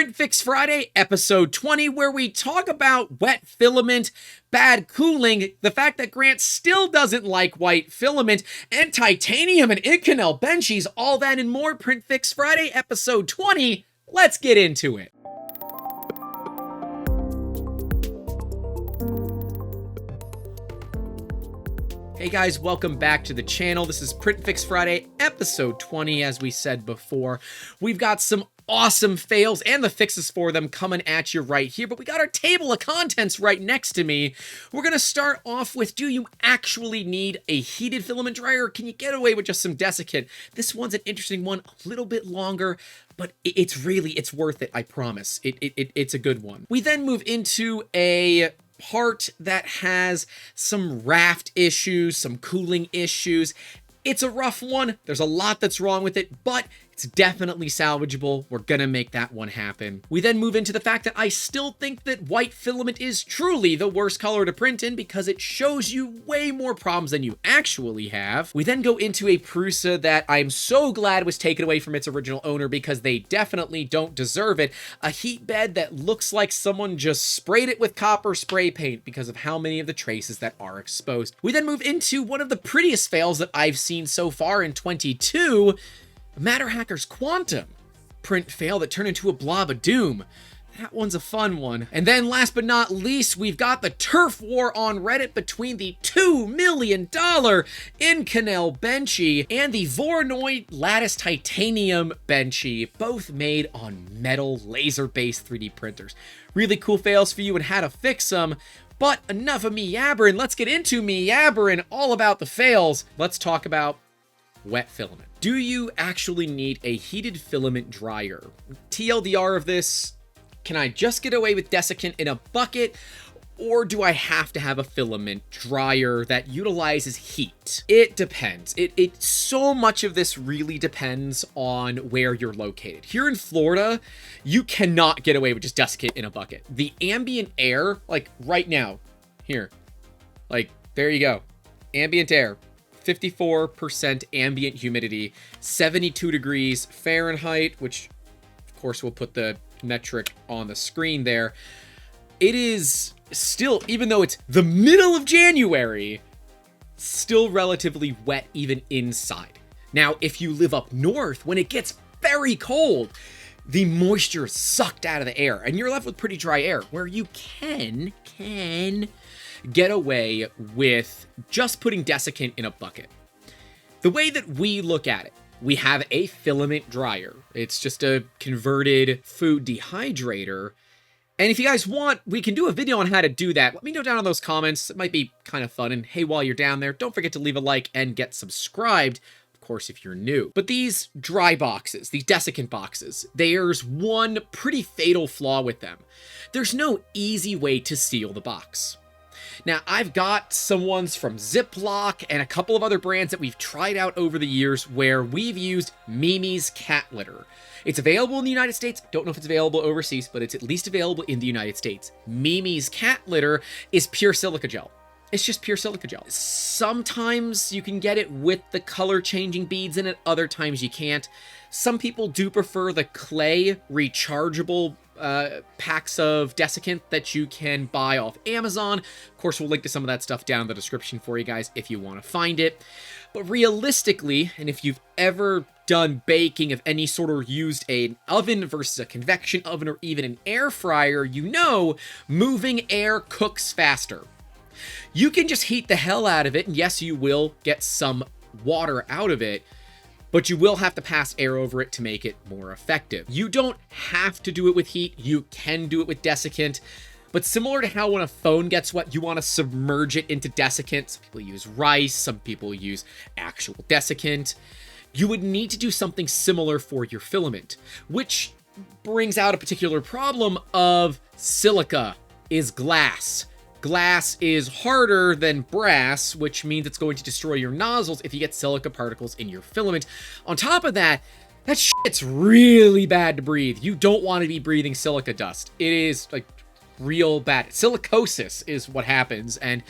Print Fix Friday, episode 20, where we talk about wet filament, bad cooling, the fact that Grant still doesn't like white filament, and titanium and Expensy Benchy, all that and more. Print Fix Friday, episode 20. Let's get into it. Hey guys, welcome back to the channel. This is Print Fix Friday, episode 20. As we said before, we've got some awesome fails and the fixes for them coming at you right here, but we got our table of contents right next to me. We're going to start off with, do you actually need a heated filament dryer, or can you get away with just some desiccant? This one's an interesting one, a little bit longer, but it's worth it, I promise. It's a good one. We then move into a part that has some Raft issues, some cooling issues. It's a rough one. There's a lot that's wrong with it, but it's definitely salvageable. We're gonna make that one happen. We then move into the fact that I still think that white filament is truly the worst color to print in because it shows you way more problems than you actually have. We then go into a Prusa that I'm so glad was taken away from its original owner because they definitely don't deserve it. A heat bed that looks like someone just sprayed it with copper spray paint because of how many of the traces that are exposed. We then move into one of the prettiest fails that I've seen so far in 22, Matter Hacker's Quantum print fail that turned into a blob of doom. That one's a fun one. And then last but not least, we've got the turf war on Reddit between the $2 million Expensy Benchy and the Voronoi Lattice Titanium Benchy, both made on metal laser-based 3D printers. Really cool fails for you and how to fix them. But enough of me yabbering. Let's get into me yabbering all about the fails. Let's talk about wet filament. Do you actually need a heated filament dryer? TLDR of this, can I just get away with desiccant in a bucket, or do I have to have a filament dryer that utilizes heat? It depends. So much of this really depends on where you're located. Here in Florida, you cannot get away with just desiccant in a bucket. The ambient air, like right now, here, like there you go, ambient air. 54% ambient humidity, 72 degrees Fahrenheit, which of course we'll put the metric on the screen there. It is still, even though it's the middle of January, still relatively wet even inside. Now, if you live up north, when it gets very cold, the moisture is sucked out of the air and you're left with pretty dry air, where you can get away with just putting desiccant in a bucket. The way that we look at it, we have a filament dryer. It's just a converted food dehydrator. And if you guys want, we can do a video on how to do that. Let me know down in those comments. It might be kind of fun. And hey, while you're down there, don't forget to leave a like and get subscribed, of course, if you're new. But these dry boxes, these desiccant boxes, there's one pretty fatal flaw with them. There's no easy way to seal the box. Now, I've got some ones from Ziploc and a couple of other brands that we've tried out over the years where we've used Mimi's cat litter. It's available in the United States. Don't know if it's available overseas, but it's at least available in the United States. Mimi's cat litter is pure silica gel. It's just pure silica gel. Sometimes you can get it with the color changing beads in it. Other times you can't. Some people do prefer the clay rechargeable packs of desiccant that you can buy off Amazon. Of course, we'll link to some of that stuff down in the description for you guys if you want to find it. But realistically, and if you've ever done baking of any sort or used an oven versus a convection oven or even an air fryer, you know moving air cooks faster. You can just heat the hell out of it, and yes, you will get some water out of it, but you will have to pass air over it to make it more effective. You don't have to do it with heat. You can do it with desiccant, but similar to how when a phone gets wet, you want to submerge it into desiccant. Some people use rice, some people use actual desiccant. You would need to do something similar for your filament, which brings out a particular problem of silica is glass. Glass is harder than brass, which means it's going to destroy your nozzles if you get silica particles in your filament. On top of that, that shit's really bad to breathe. You don't want to be breathing silica dust. It is like real bad. Silicosis is what happens, and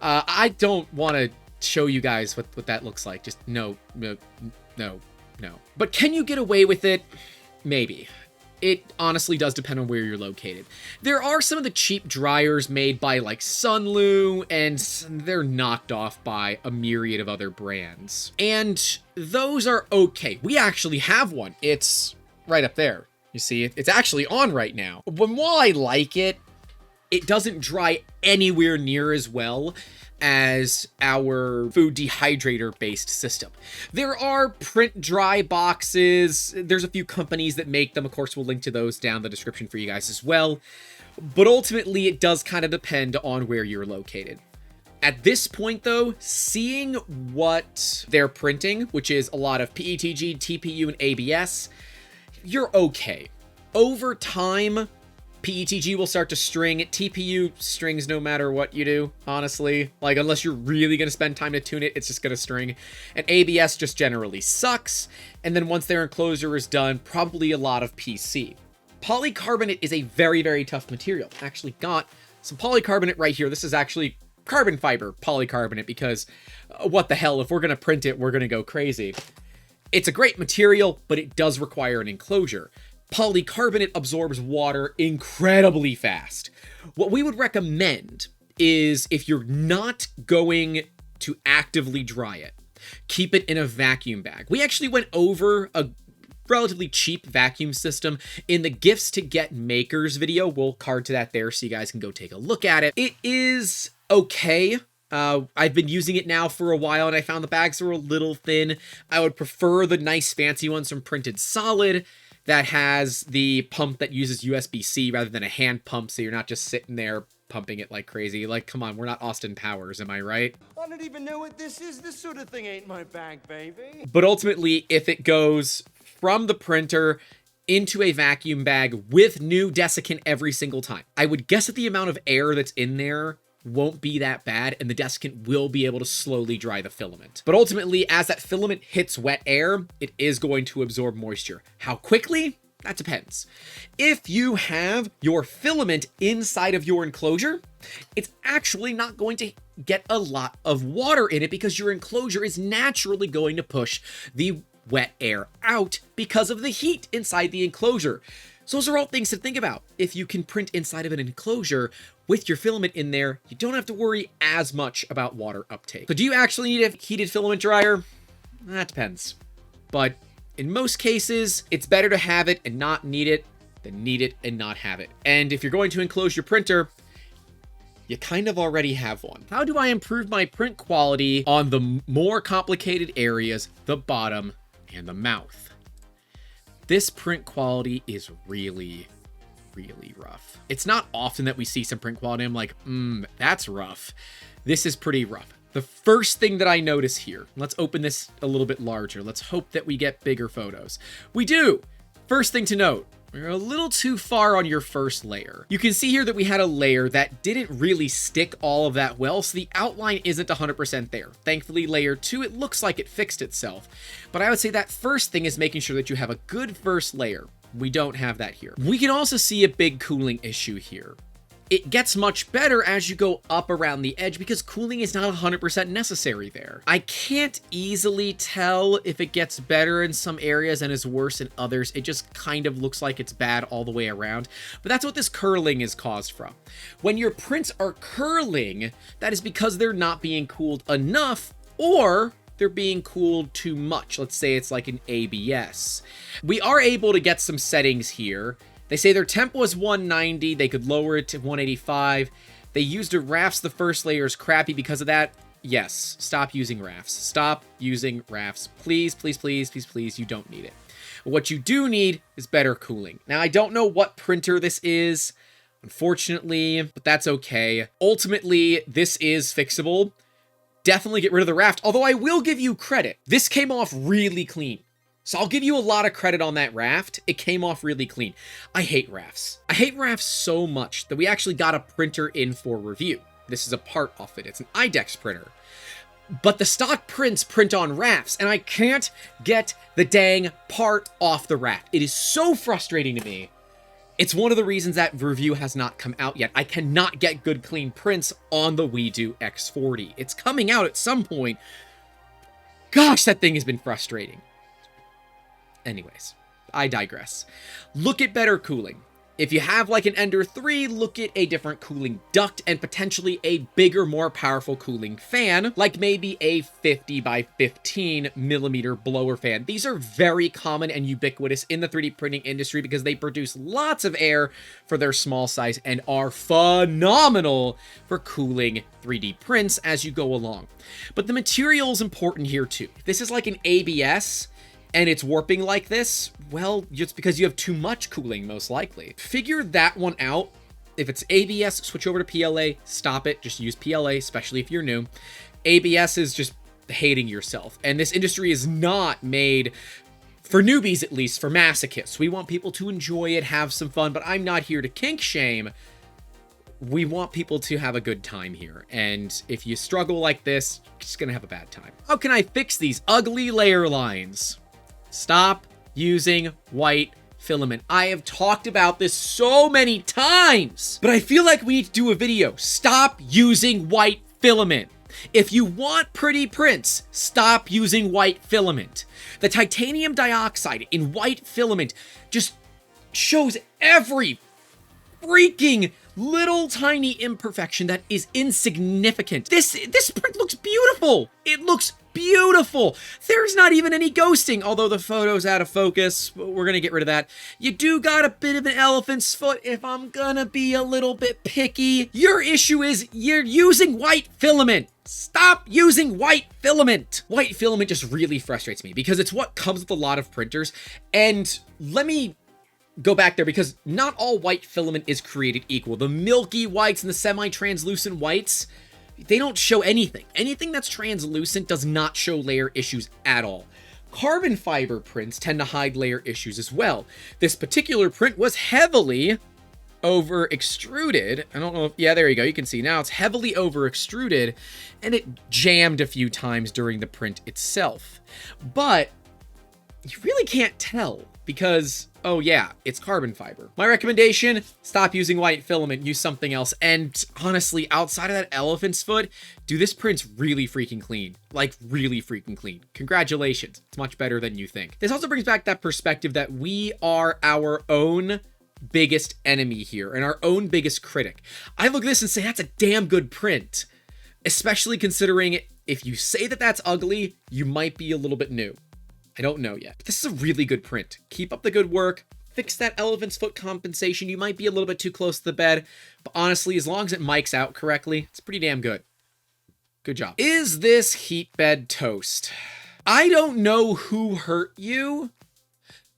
I don't want to show you guys what that looks like. Just no. But can you get away with it? Maybe. It honestly does depend on where you're located. There are some of the cheap dryers made by like Sunlu, and they're knocked off by a myriad of other brands. And those are okay. We actually have one. It's right up there. You see, it's actually on right now. While I like it, it doesn't dry anywhere near as well as our food dehydrator based system. There are print dry boxes. There's a few companies that make them. Of course, we'll link to those down in the description for you guys as well. But ultimately, it does kind of depend on where you're located. At this point, though, seeing what they're printing, which is a lot of PETG, TPU, and ABS, you're okay. Over time, PETG will start to string. TPU strings no matter what you do, honestly. Like, unless you're really going to spend time to tune it, it's just going to string. And ABS just generally sucks. And then once their enclosure is done, probably a lot of PC. Polycarbonate is a very, very tough material. Actually got some polycarbonate right here. This is actually carbon fiber polycarbonate because what the hell, if we're going to print it, we're going to go crazy. It's a great material, but it does require an enclosure. Polycarbonate absorbs water incredibly fast. What we would recommend is if you're not going to actively dry it, keep it in a vacuum bag. We actually went over a relatively cheap vacuum system in the gifts to get makers video. We'll card to that there so you guys can go take a look at it. It is okay. I've been using it now for a while and I found the bags were a little thin. I would prefer the nice fancy ones from Printed Solid that has the pump that uses USB-C rather than a hand pump, so you're not just sitting there pumping it like crazy. Like, come on, we're not Austin Powers, am I right? I don't even know what this is. This sort of thing ain't my bag, baby. But ultimately, if it goes from the printer into a vacuum bag with new desiccant every single time, I would guess that the amount of air that's in there won't be that bad, and the desiccant will be able to slowly dry the filament. But ultimately, as that filament hits wet air, it is going to absorb moisture. How quickly? That depends. If you have your filament inside of your enclosure, it's actually not going to get a lot of water in it because your enclosure is naturally going to push the wet air out because of the heat inside the enclosure. So those are all things to think about. If you can print inside of an enclosure with your filament in there, you don't have to worry as much about water uptake. So do you actually need a heated filament dryer? That depends. But in most cases, it's better to have it and not need it than need it and not have it. And if you're going to enclose your printer, you kind of already have one. How do I improve my print quality on the more complicated areas, the bottom and the mouth? This print quality is really, really rough. It's not often that we see some print quality I'm like, that's rough. This is pretty rough. The first thing that I notice here, let's open this a little bit larger. Let's hope that we get bigger photos. We do. First thing to note, we're a little too far on your first layer. You can see here that we had a layer that didn't really stick all of that well, so the outline isn't 100% there. Thankfully, layer 2, it looks like it fixed itself. But I would say that first thing is making sure that you have a good first layer. We don't have that here. We can also see a big cooling issue here. It gets much better as you go up around the edge because cooling is not 100% necessary there. I can't easily tell if it gets better in some areas and is worse in others. It just kind of looks like it's bad all the way around. But that's what this curling is caused from. When your prints are curling, that is because they're not being cooled enough or they're being cooled too much. Let's say it's like an ABS. We are able to get some settings here. They say their temp was 190. They could lower it to 185. They used a rafts. The first layer is crappy because of that. Yes, stop using rafts. Stop using rafts. Please, please, please, please, please. You don't need it. What you do need is better cooling. Now, I don't know what printer this is, unfortunately, but that's okay. Ultimately, this is fixable. Definitely get rid of the raft, although I will give you credit. This came off really clean. So I'll give you a lot of credit on that raft. It came off really clean. I hate rafts. I hate rafts so much that we actually got a printer in for review. This is a part off it. It's an IDEX printer. But the stock prints print on rafts, and I can't get the dang part off the raft. It is so frustrating to me. It's one of the reasons that review has not come out yet. I cannot get good clean prints on the WeDo X40. It's coming out at some point. Gosh, that thing has been frustrating. Anyways, I digress. Look at better cooling. If you have like an Ender 3, look at a different cooling duct and potentially a bigger, more powerful cooling fan, like maybe a 50 by 15 millimeter blower fan. These are very common and ubiquitous in the 3D printing industry because they produce lots of air for their small size and are phenomenal for cooling 3D prints as you go along. But the material is important here too. If this is like an ABS, and it's warping like this, well, it's because you have too much cooling, most likely. Figure that one out. If it's ABS, switch over to PLA, stop it, just use PLA, especially if you're new. ABS is just hating yourself, and this industry is not made, for newbies at least, for masochists. We want people to enjoy it, have some fun, but I'm not here to kink shame. We want people to have a good time here, and if you struggle like this, you're just gonna have a bad time. How can I fix these ugly layer lines? Stop using white filament. I have talked about this so many times, but I feel like we need to do a video. Stop using white filament. If you want pretty prints, stop using white filament. The titanium dioxide in white filament just shows every freaking little tiny imperfection that is insignificant. This print looks beautiful. It looks beautiful. There's not even any ghosting, although the photo's out of focus. We're gonna get rid of that. You do got a bit of an elephant's foot if I'm gonna be a little bit picky. Your issue is you're using white filament. Stop using white filament. White filament just really frustrates me because it's what comes with a lot of printers. And let me go back there because not all white filament is created equal. The milky whites and the semi-translucent whites, they don't show anything. Anything that's translucent does not show layer issues at all. Carbon fiber prints tend to hide layer issues as well. This particular print was heavily over extruded. I don't know if, yeah, there you go. You can see now it's heavily over extruded and it jammed a few times during the print itself. But you really can't tell because, oh yeah, it's carbon fiber. My recommendation, stop using white filament, use something else. And honestly, outside of that elephant's foot, dude, this print's really freaking clean. Like, really freaking clean. Congratulations. It's much better than you think. This also brings back that perspective that we are our own biggest enemy here and our own biggest critic. I look at this and say, that's a damn good print. Especially considering if you say that that's ugly, you might be a little bit new. I don't know yet. But this is a really good print. Keep up the good work. Fix that elephant's foot compensation. You might be a little bit too close to the bed, but honestly, as long as it mics out correctly, it's pretty damn good. Good job. Is this heat bed toast? I don't know who hurt you,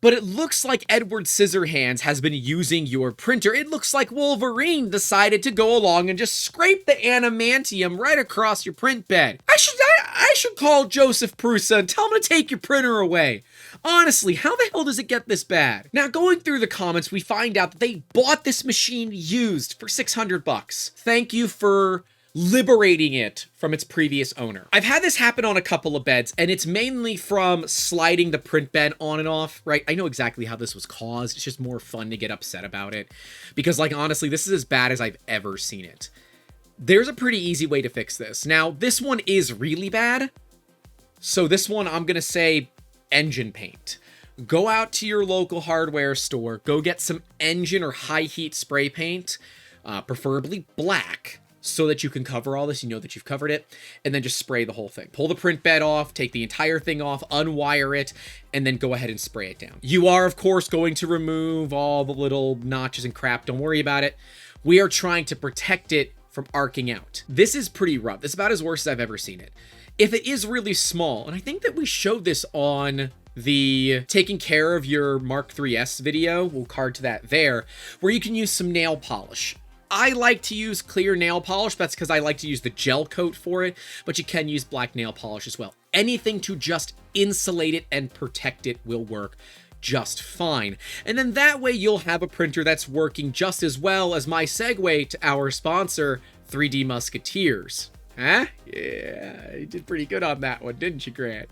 but it looks like Edward Scissorhands has been using your printer. It looks like Wolverine decided to go along and just scrape the adamantium right across your print bed. I should call Joseph Prusa and tell him to take your printer away. Honestly, how the hell does it get this bad? Now, going through the comments, we find out that they bought this machine used for $600. Thank you for liberating it from its previous owner. I've had this happen on a couple of beds, and it's mainly from sliding the print bed on and off, right? I know exactly how this was caused. It's just more fun to get upset about it. Because, like, honestly, this is as bad as I've ever seen it. There's a pretty easy way to fix this. Now, this one is really bad. So this one, I'm going to say engine paint. Go out to your local hardware store. Go get some engine or high heat spray paint, preferably black, so that you can cover all this. You know that you've covered it. And then just spray the whole thing. Pull the print bed off, take the entire thing off, unwire it, and then go ahead and spray it down. You are, of course, going to remove all the little notches and crap. Don't worry about it. We are trying to protect it from arcing out. This is pretty rough. This is about as worse as I've ever seen it. If it is really small, and I think that we showed this on the taking care of your Mark 3S video, we'll card to that there, where you can use some nail polish. I like to use clear nail polish. That's because I like to use the gel coat for it, but you can use black nail polish as well. Anything to just insulate it and protect it will work just fine. And then that way you'll have a printer that's working just as well as my segue to our sponsor, 3D Musketeers. Huh? Yeah, you did pretty good on that one, didn't you, Grant?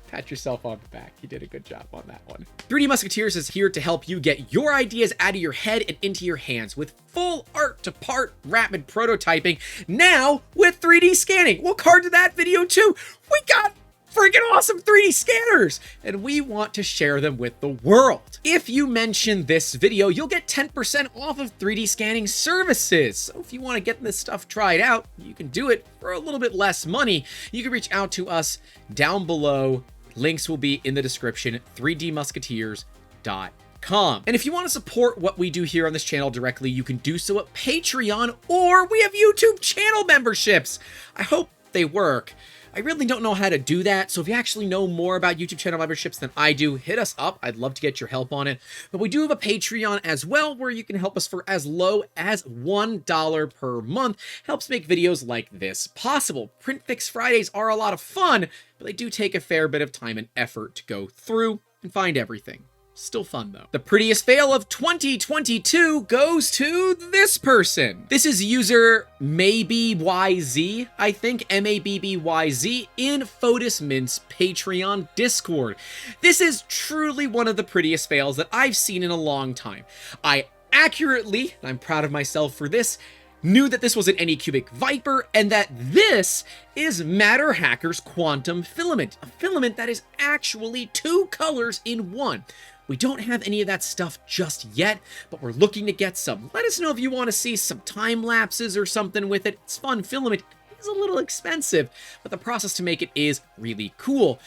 Pat yourself on the back. You did a good job on that one. 3D Musketeers is here to help you get your ideas out of your head and into your hands with full art-to-part rapid prototyping, now with 3D scanning. We'll card to that video too. We got freaking awesome 3D scanners, and we want to share them with the world. If you mention this video, you'll get 10% off of 3D scanning services. So if you want to get this stuff tried out, you can do it for a little bit less money. You can reach out to us down below. Links will be in the description, 3dmusketeers.com. And if you want to support what we do here on this channel directly, you can do so at Patreon, or we have YouTube channel memberships. I hope they work. I really don't know how to do that, so if you actually know more about YouTube channel memberships than I do, hit us up. I'd love to get your help on it. But we do have a Patreon as well, where you can help us for as low as $1 per month. Helps make videos like this possible. PrintFix Fridays are a lot of fun, but they do take a fair bit of time and effort to go through and find everything. Still fun, though. The prettiest fail of 2022 goes to this person. This is user MabbyYZ, I think, MABBYZ, in Fotis Mint's Patreon Discord. This is truly one of the prettiest fails that I've seen in a long time. I accurately, and I'm proud of myself for this, knew that this was an Anycubic Viper, and that this is Matter Hacker's Quantum Filament, a filament that is actually 2 colors in one. We don't have any of that stuff just yet, but we're looking to get some. Let us know if you want to see some time lapses or something with it. It's fun. Filament is a little expensive, but the process to make it is really cool.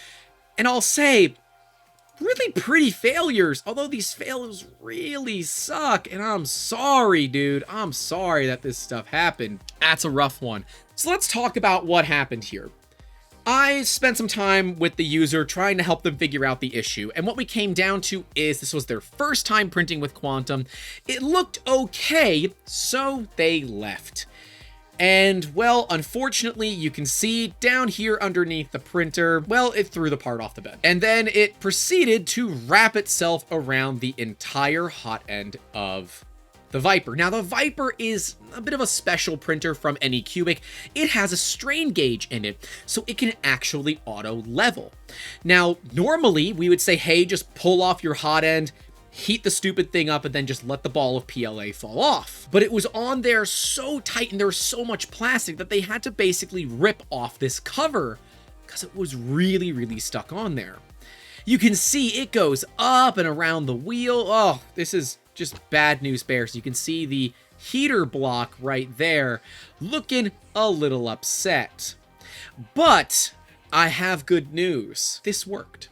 And I'll say, really pretty failures, although these fails really suck, and I'm sorry, dude. I'm sorry that this stuff happened. That's a rough one. So let's talk about what happened here. I spent some time with the user trying to help them figure out the issue, and what we came down to is this was their first time printing with Quantum. It looked okay, so they left. And, well, unfortunately, you can see down here underneath the printer, well, it threw the part off the bed. And then it proceeded to wrap itself around the entire hot end of the Viper. Now, the Viper is a bit of a special printer from Anycubic. It has a strain gauge in it, so it can actually auto level. Now, normally, we would say, hey, just pull off your hot end, heat the stupid thing up, and then just let the ball of PLA fall off. But it was on there so tight, and there was so much plastic that they had to basically rip off this cover because it was really, really stuck on there. You can see it goes up and around the wheel. Oh, this is just bad news bears. You can see the heater block right there looking a little upset. But I have good news. This worked.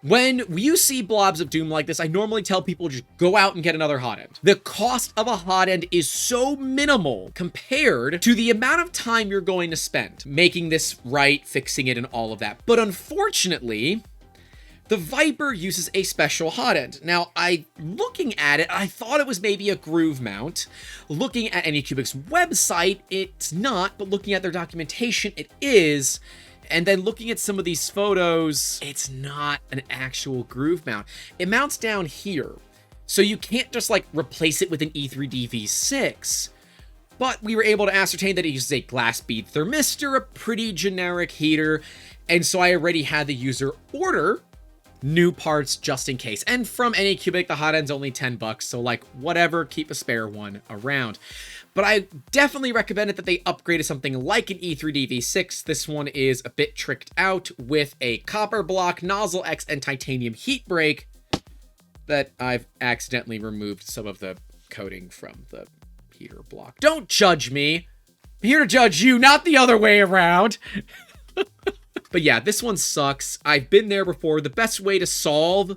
When you see blobs of doom like this, I normally tell people just go out and get another hot end. The cost of a hot end is so minimal compared to the amount of time you're going to spend making this right, fixing it, and all of that. But unfortunately, the Viper uses a special hot end. Now, looking at it, I thought it was maybe a groove mount. Looking at Anycubic's website, it's not, but looking at their documentation, it is. And then looking at some of these photos, it's not an actual groove mount. It mounts down here. So you can't just like replace it with an E3D V6. But we were able to ascertain that it uses a glass bead thermistor, a pretty generic heater. And so I already had the user order new parts just in case. And from Anycubic, the hot end's only $10, so like whatever, keep a spare one around. But I definitely recommend it that they upgrade to something like an E3D V6. This one is a bit tricked out with a copper block, nozzle X, and titanium heat break that I've accidentally removed some of the coating from the heater block. Don't judge me. I'm here to judge you, not the other way around. But yeah, this one sucks. I've been there before. The best way to solve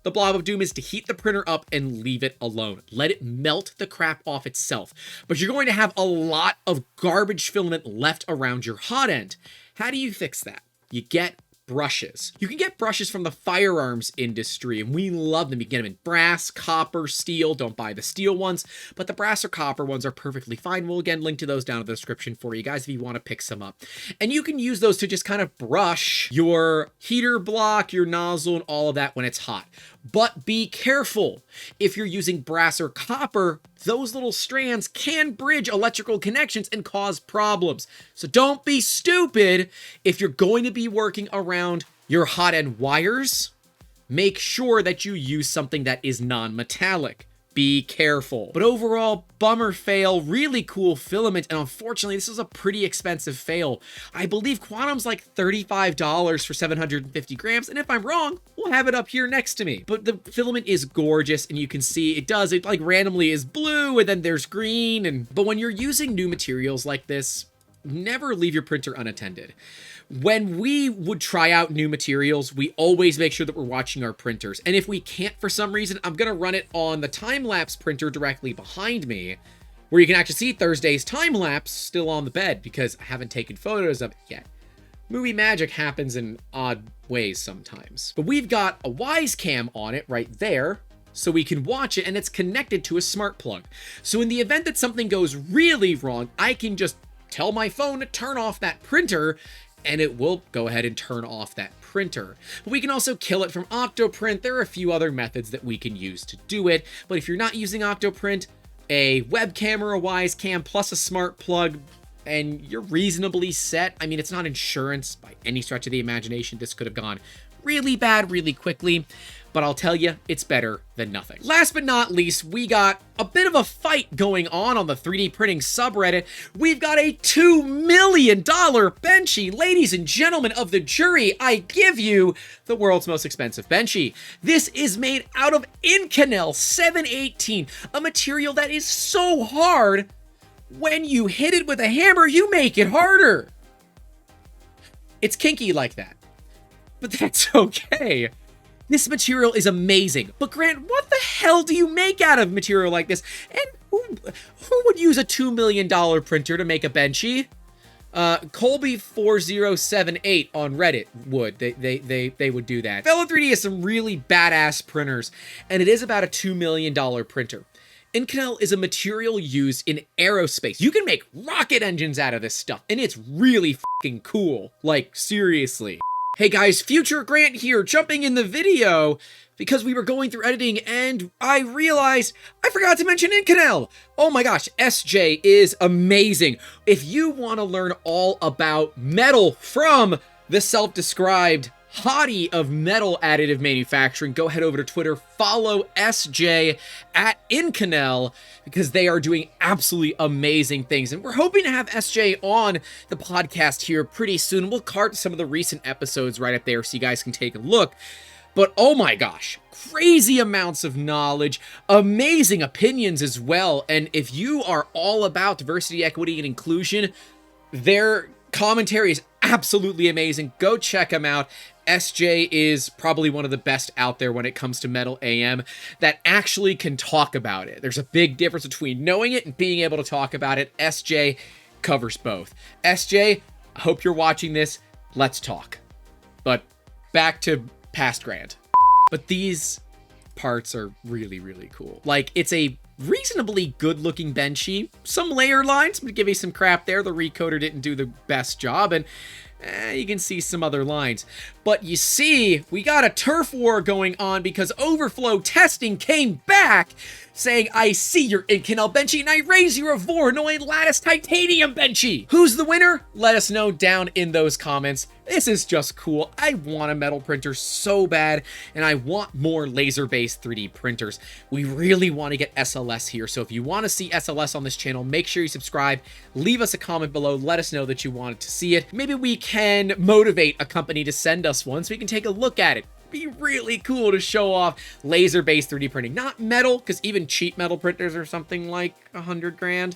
the Blob of Doom is to heat the printer up and leave it alone. Let it melt the crap off itself. But you're going to have a lot of garbage filament left around your hot end. How do you fix that? You get brushes. You can get brushes from the firearms industry, and we love them. You can get them in brass, copper, steel. Don't buy the steel ones, but the brass or copper ones are perfectly fine. We'll again link to those down in the description for you guys if you want to pick some up. And you can use those to just kind of brush your heater block, your nozzle, and all of that when it's hot. But be careful. If you're using brass or copper, those little strands can bridge electrical connections and cause problems. So don't be stupid. If you're going to be working around your hot end wires, make sure that you use something that is non-metallic. be careful. But overall, bummer fail, really cool filament, and unfortunately, this is a pretty expensive fail. I believe Quantum's like $35 for 750 grams, and if I'm wrong, we'll have it up here next to me. But the filament is gorgeous, and you can see it like randomly is blue, and then there's green, but when you're using new materials like this, never leave your printer unattended. When we would try out new materials, we always make sure that we're watching our printers. And if we can't for some reason, I'm going to run it on the time-lapse printer directly behind me, where you can actually see Thursday's time-lapse still on the bed because I haven't taken photos of it yet. Movie magic happens in odd ways sometimes. But we've got a Wise Cam on it right there, so we can watch it, and it's connected to a smart plug. So in the event that something goes really wrong, I can just tell my phone to turn off that printer, and it will go ahead and turn off that printer. But we can also kill it from Octoprint. There are a few other methods that we can use to do it, but if you're not using Octoprint, a webcam or a Wise Cam plus a smart plug, and you're reasonably set. I mean, it's not insurance by any stretch of the imagination. This could have gone really bad really quickly, but I'll tell you, it's better than nothing. Last but not least, we got a bit of a fight going on the 3D printing subreddit. We've got a $2 million Benchy. Ladies and gentlemen of the jury, I give you the world's most expensive Benchy. This is made out of Inconel 718, a material that is so hard, when you hit it with a hammer, you make it harder. It's kinky like that, but that's okay. This material is amazing, but Grant, what the hell do you make out of material like this? And who would use a $2 million printer to make a Benchy? Colby4078 on Reddit would. They would do that. Velo 3D has some really badass printers, and it is about a $2 million printer. Inconel is a material used in aerospace. You can make rocket engines out of this stuff, and it's really fucking cool. Like, seriously. Hey guys, Future Grant here, jumping in the video because we were going through editing and I realized I forgot to mention Inconel. Oh my gosh, SJ is amazing. If you want to learn all about metal from the self-described hottie of metal additive manufacturing, go head over to Twitter, follow SJ at Inconel, because they are doing absolutely amazing things. And we're hoping to have SJ on the podcast here pretty soon. We'll cart some of the recent episodes right up there so you guys can take a look. But oh my gosh, crazy amounts of knowledge, amazing opinions as well. And if you are all about diversity, equity, and inclusion, their commentary is absolutely amazing. Go check them out. SJ is probably one of the best out there when it comes to Metal AM that actually can talk about it. There's a big difference between knowing it and being able to talk about it. SJ covers both. SJ, I hope you're watching this. Let's talk. But back to past Grant. But these parts are really, really cool. Like, it's a reasonably good-looking Benchy. Some layer lines, I'm gonna give you some crap there. The recoder didn't do the best job, and you can see some other lines. But you see, we got a turf war going on because Overflow Testing came back saying, I see your Inconel Benchy and I raise your Voronoi Lattice Titanium Benchy. Who's the winner? Let us know down in those comments. This is just cool. I want a metal printer so bad, and I want more laser-based 3D printers. We really want to get SLS here, so if you want to see SLS on this channel, make sure you subscribe, leave us a comment below, let us know that you wanted to see it. Maybe we can motivate a company to send us one so we can take a look at it. Be really cool to show off laser-based 3D printing. Not metal, because even cheap metal printers are something like 100 grand.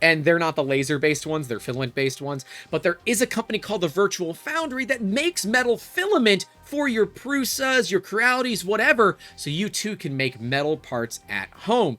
And they're not the laser-based ones, they're filament-based ones. But there is a company called the Virtual Foundry that makes metal filament for your Prusas, your Crealities, whatever, so you too can make metal parts at home.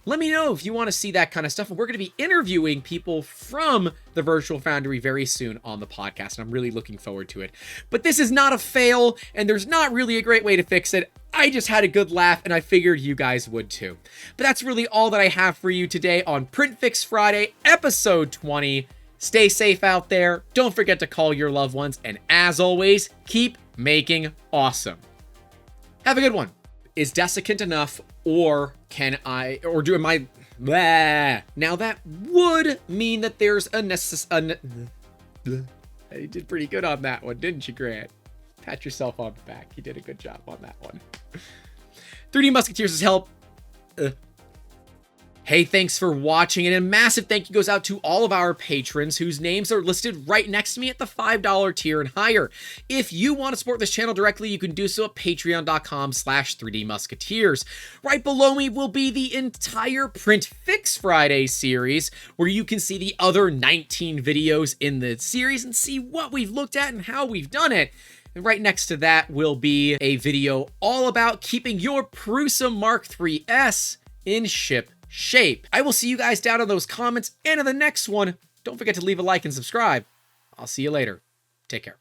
Let me know if you want to see that kind of stuff. And we're going to be interviewing people from the Virtual Foundry very soon on the podcast, and I'm really looking forward to it. But this is not a fail, and there's not really a great way to fix it. I just had a good laugh, and I figured you guys would too. But that's really all that I have for you today on PrintFix Friday, episode 20. Stay safe out there. Don't forget to call your loved ones, and as always, keep making awesome. Have a good one. Is desiccant enough, or can I, or do am I, blah. Now that would mean that there's a you did pretty good on that one, didn't you, Grant? Pat yourself on the back. You did a good job on that one. 3D Musketeers' help. Hey, thanks for watching, and a massive thank you goes out to all of our patrons whose names are listed right next to me at the $5 tier and higher. If you want to support this channel directly, you can do so at patreon.com/3D Musketeers. Right below me will be the entire Print Fix Friday series, where you can see the other 19 videos in the series and see what we've looked at and how we've done it. And right next to that will be a video all about keeping your Prusa Mark III's in ship shape. I will see you guys down in those comments and in the next one. Don't forget to leave a like and subscribe. I'll see you later. Take care.